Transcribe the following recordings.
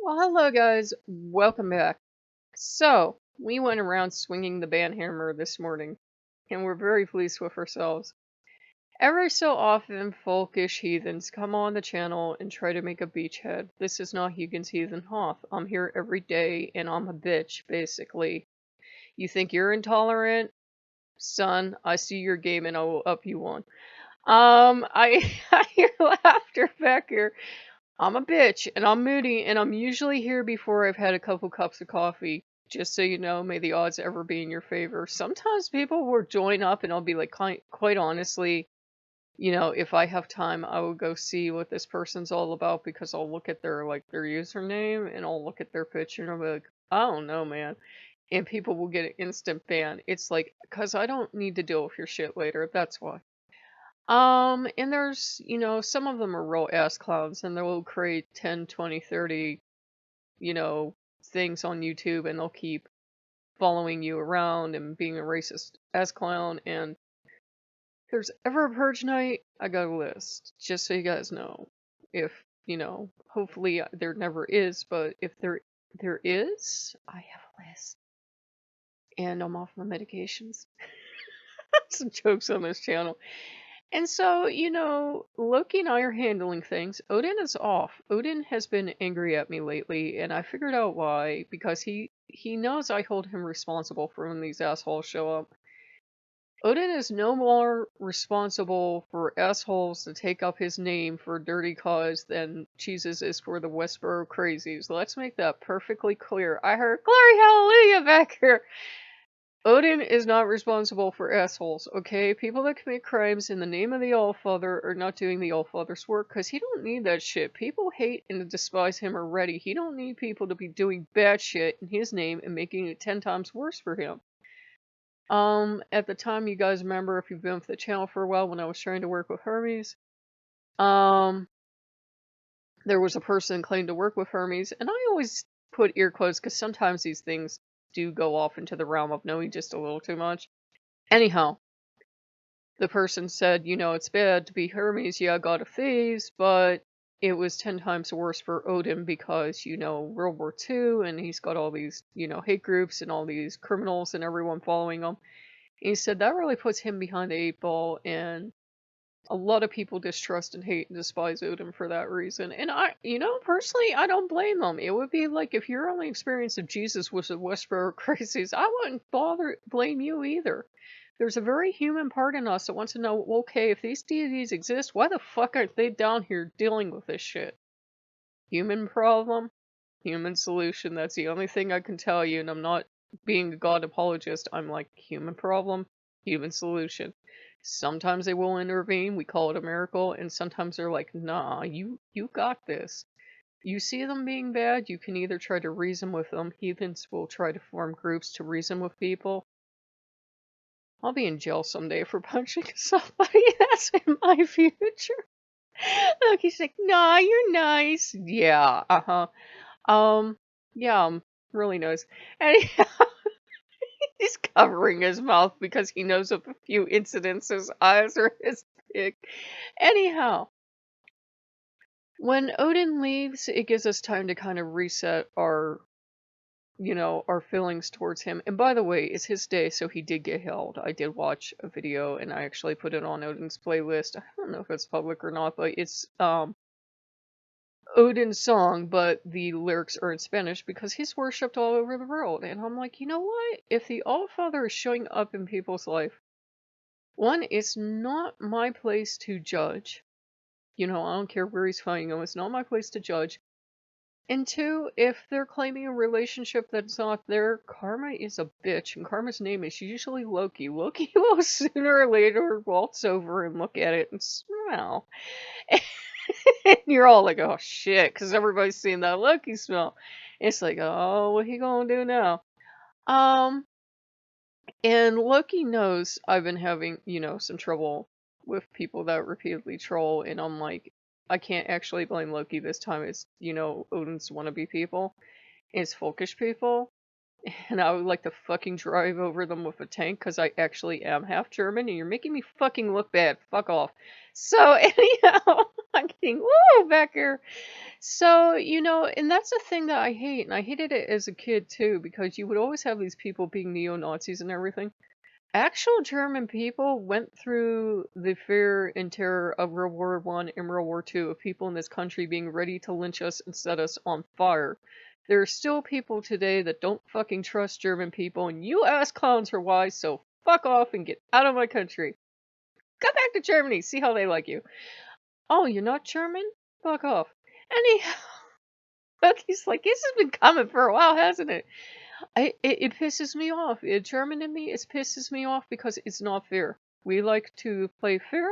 Well, hello guys, welcome back. So, we went around swinging the banhammer this morning, and we're very pleased with ourselves. Every so often, folkish heathens come on the channel and try to make a beachhead. This is not Hugin's Heathen Hoth. I'm here every day, and I'm a bitch, basically. You think you're intolerant? Son, I see your game and I will up you one. I hear laughter back here. I'm a bitch and I'm moody and I'm usually here before I've had a couple cups of coffee. Just so you know, may the odds ever be in your favor. Sometimes people will join up and I'll be like, quite honestly, if I have time, I will go see what this person's all about because I'll look at their username and I'll look at their picture and I'll be like, I don't know, man. And people will get an instant ban. It's like, because I don't need to deal with your shit later. That's why. And there's, some of them are real ass clowns and they'll create 10, 20, 30, you know, things on YouTube and they'll keep following you around and being a racist ass clown. And if there's ever a purge night, I got a list, just so you guys know. If, hopefully there never is, but if there is, I have a list. And I'm off my medications. Some jokes on this channel. And so, Loki and I are handling things. Odin is off. Odin has been angry at me lately, and I figured out why. Because he knows I hold him responsible for when these assholes show up. Odin is no more responsible for assholes to take up his name for a dirty cause than Jesus is for the Westboro crazies. Let's make that perfectly clear. I heard glory hallelujah back here. Odin is not responsible for assholes, okay? People that commit crimes in the name of the Allfather are not doing the Allfather's work, because he don't need that shit. People hate and despise him already. He don't need people to be doing bad shit in his name and making it 10 times worse for him. At the time, you guys remember, if you've been with the channel for a while, when I was trying to work with Hermes, there was a person claimed to work with Hermes, and I always put ear quotes, because sometimes these things do go off into the realm of knowing just a little too much. Anyhow, the person said, it's bad to be Hermes, yeah, god of thieves, but it was 10 times worse for Odin because, World War II, and he's got all these, hate groups and all these criminals and everyone following him. And he said that really puts him behind the 8 ball, and a lot of people distrust and hate and despise Odin for that reason. And personally, I don't blame them. It would be like if your only experience of Jesus was the Westboro crazies, I wouldn't blame you either. There's a very human part in us that wants to know, okay, if these deities exist, why the fuck aren't they down here dealing with this shit? Human problem, human solution. That's the only thing I can tell you, and I'm not being a god apologist. I'm like, human problem, human solution. Sometimes they will intervene, we call it a miracle, and sometimes they're like, nah, you got this. You see them being bad, you can either try to reason with them. Heathens will try to form groups to reason with people. I'll be in jail someday for punching somebody. That's in my future. Look, he's like, nah, you're nice. Yeah, yeah, I'm really nice. Anyhow, he's covering his mouth because he knows of a few incidents his eyes are his pig. Anyhow, when Odin leaves, it gives us time to kind of reset our feelings towards him. And by the way, it's his day, so he did get held. I did watch a video and I actually put it on Odin's playlist. I don't know if it's public or not, but it's Odin's song, but the lyrics are in Spanish because he's worshipped all over the world. And I'm like, you know what? If the Allfather is showing up in people's life, one, it's not my place to judge. I don't care where he's finding them. It's not my place to judge. And two, if they're claiming a relationship that's not there, karma is a bitch, and karma's name is usually Loki. Loki will sooner or later waltz over and look at it and smell. And you're all like, oh shit, because everybody's seeing that Loki smell. It's like, oh, what he gonna do now? And Loki knows I've been having, some trouble with people that repeatedly troll, and I'm like, I can't actually blame Loki this time. It's, Odin's wannabe people. It's folkish people. And I would like to fucking drive over them with a tank because I actually am half German and you're making me fucking look bad. Fuck off. So anyhow, exciting. Woo, Becker. So, and that's the thing that I hate, and I hated it as a kid too, because you would always have these people being neo-Nazis and everything. Actual German people went through the fear and terror of World War One and World War Two of people in this country being ready to lynch us and set us on fire. There are still people today that don't fucking trust German people, and you ask clowns for why, so fuck off and get out of my country. Come back to Germany, see how they like you. Oh, you're not German? Fuck off. Anyhow, he's like, this has been coming for a while, hasn't it? It pisses me off. German in me, it pisses me off because it's not fair. We like to play fair,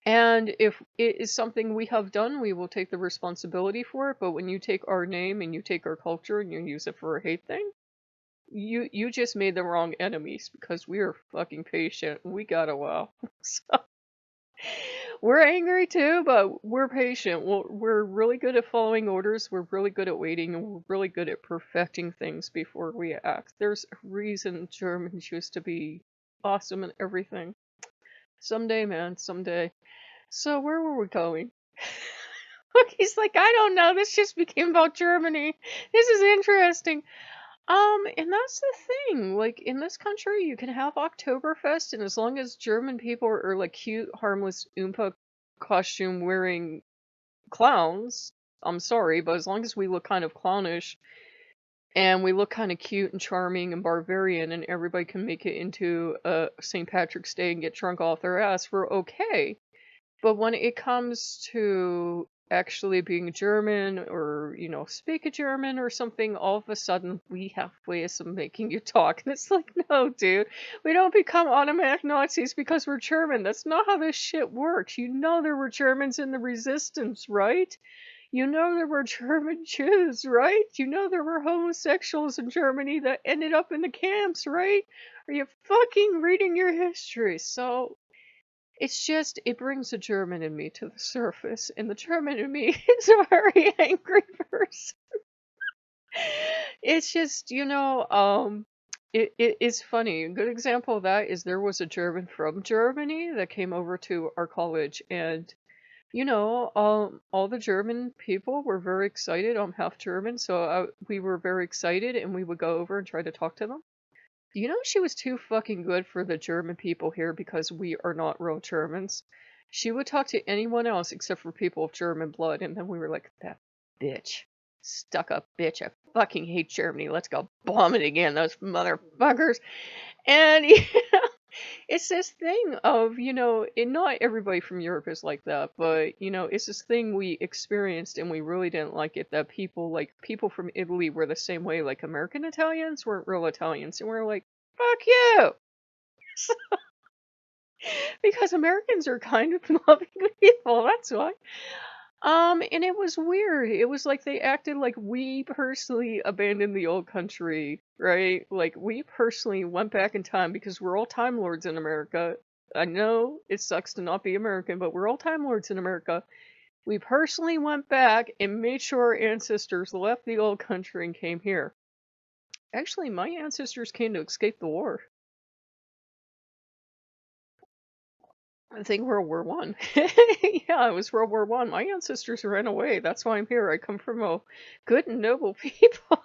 and if it is something we have done, we will take the responsibility for it. But when you take our name and you take our culture and you use it for a hate thing, you just made the wrong enemies because we are fucking patient. We got a while. So we're angry too, but we're patient. We're really good at following orders. We're really good at waiting, and we're really good at perfecting things before we act. There's a reason Germans used to be awesome and everything. Someday, man, someday. So where were we going? Look, he's like, I don't know. This just became about Germany. This is interesting. And that's the thing. Like, in this country, you can have Oktoberfest, and as long as German people are like cute, harmless Oompa costume wearing clowns, I'm sorry, but as long as we look kind of clownish and we look kind of cute and charming and barbarian, and everybody can make it into a St. Patrick's Day and get drunk off their ass, we're okay. But when it comes to actually being German or, speak a German or something, all of a sudden we have ways of making you talk. And it's like, no, dude, we don't become automatic Nazis because we're German. That's not how this shit works. You know there were Germans in the resistance, right? You know there were German Jews, right? You know there were homosexuals in Germany that ended up in the camps, right? Are you fucking reading your history? So it's just, it brings the German in me to the surface, and the German in me is a very angry person. It's just, it's funny. A good example of that is there was a German from Germany that came over to our college, and, all the German people were very excited. I'm half German, so we were very excited, and we would go over and try to talk to them. Do you know she was too fucking good for the German people here because we are not real Germans? She would talk to anyone else except for people of German blood, and then we were like, that bitch. Stuck up bitch. I fucking hate Germany. Let's go bomb it again, those motherfuckers. And, it's this thing of, not everybody from Europe is like that, but, it's this thing we experienced and we really didn't like it, that people from Italy were the same way, like American Italians weren't real Italians, and we're like, fuck you! Because Americans are kind of loving people, that's why. And it was weird. It was like they acted like we personally abandoned the old country, right? Like we personally went back in time because we're all Time Lords in America. I know it sucks to not be American, but we're all Time Lords in America. We personally went back and made sure our ancestors left the old country and came here. Actually, my ancestors came to escape the war. I think World War One. Yeah, it was World War One. My ancestors ran away. That's why I'm here. I come from a good and noble people.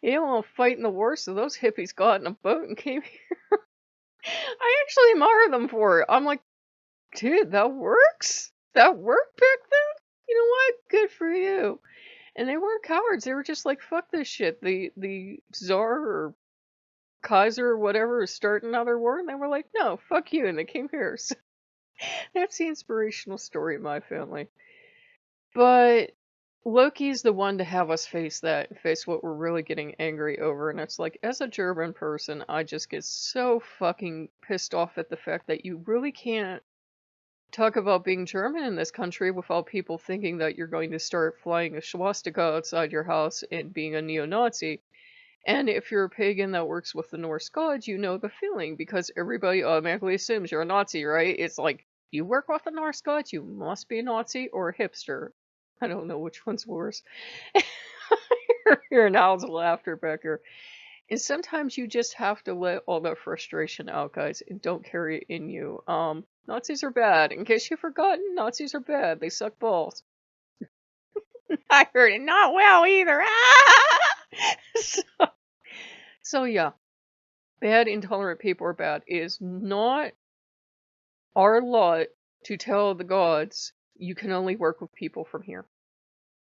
You don't want to fight in the war, so those hippies got in a boat and came here. I actually admire them for it. I'm like, dude, that works? That worked back then? You know what? Good for you. And they weren't cowards. They were just like, fuck this shit. The Tsar or Kaiser or whatever is starting another war, and they were like, no, fuck you, and they came here. So that's the inspirational story of my family. But Loki's the one to have us face that, face what we're really getting angry over. And it's like, as a German person, I just get so fucking pissed off at the fact that you really can't talk about being German in this country without people thinking that you're going to start flying a swastika outside your house and being a neo-Nazi. And if you're a pagan that works with the Norse gods, you know the feeling, because everybody automatically assumes you're a Nazi, right? It's like, you work with the Norse gods, you must be a Nazi or a hipster. I don't know which one's worse. You're an owl's laughter, Becker. And sometimes you just have to let all that frustration out, guys, and don't carry it in you. Nazis are bad. In case you've forgotten, Nazis are bad. They suck balls. I heard it not well either. so, so yeah, bad, intolerant people are bad. It is not our lot to tell the gods you can only work with people from here.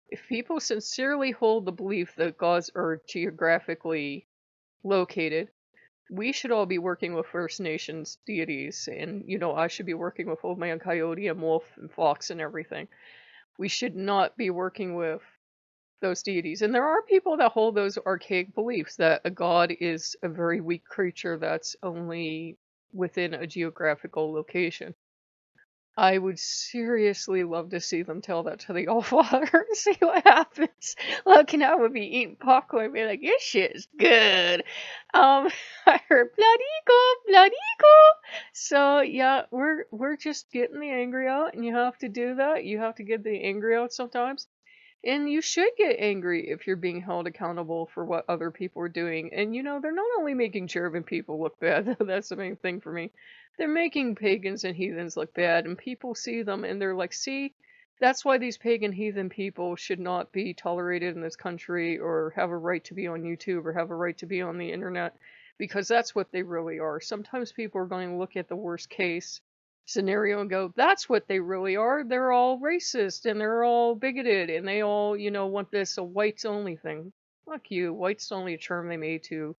If people sincerely hold the belief that gods are geographically located, we should all be working with First Nations deities, and I should be working with Old Man Coyote and Wolf and Fox and everything. We should not be working with those deities. And there are people that hold those archaic beliefs that a god is a very weak creature that's only within a geographical location. I would seriously love to see them tell that to the Allfather and see what happens. Look, I would be eating popcorn and be like, this shit is good. I heard blood eagle, blood eagle. So yeah, we're just getting the angry out, and you have to do that. You have to get the angry out sometimes. And you should get angry if you're being held accountable for what other people are doing. And they're not only making German people look bad, that's the main thing for me. They're making pagans and heathens look bad, and people see them and they're like, see, that's why these pagan heathen people should not be tolerated in this country or have a right to be on YouTube or have a right to be on the internet, because that's what they really are. Sometimes people are going to look at the worst case scenario and go, that's what they really are. They're all racist and they're all bigoted and they all, want this a whites only thing. Fuck you. Whites only a term they made to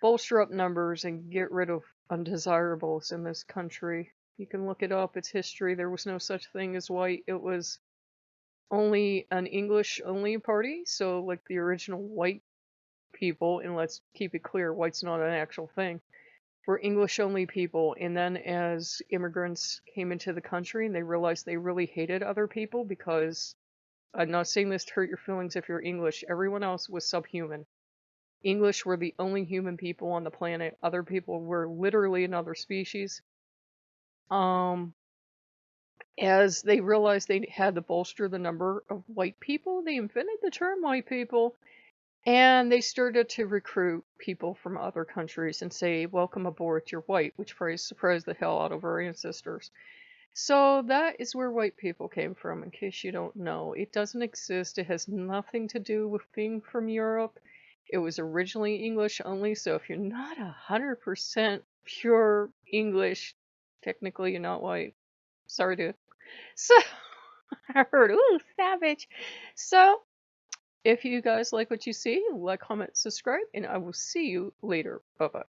bolster up numbers and get rid of undesirables in this country. You can look it up. It's history. There was no such thing as white. It was only an English only party. So like the original white people, and let's keep it clear, white's not an actual thing, were English only people. And then as immigrants came into the country and they realized they really hated other people, because I'm not saying this to hurt your feelings if you're English, everyone else was subhuman. English were the only human people on the planet. Other people were literally another species. As they realized they had to bolster the number of white people, they invented the term white people. And they started to recruit people from other countries and say, welcome aboard, you're white, which surprised the hell out of our ancestors. So that is where white people came from, in case you don't know. It doesn't exist. It has nothing to do with being from Europe. It was originally English only, so if you're not 100% pure English, technically you're not white. Sorry, dude. So, I heard, ooh, savage. So, if you guys like what you see, like, comment, subscribe, and I will see you later. Bye-bye.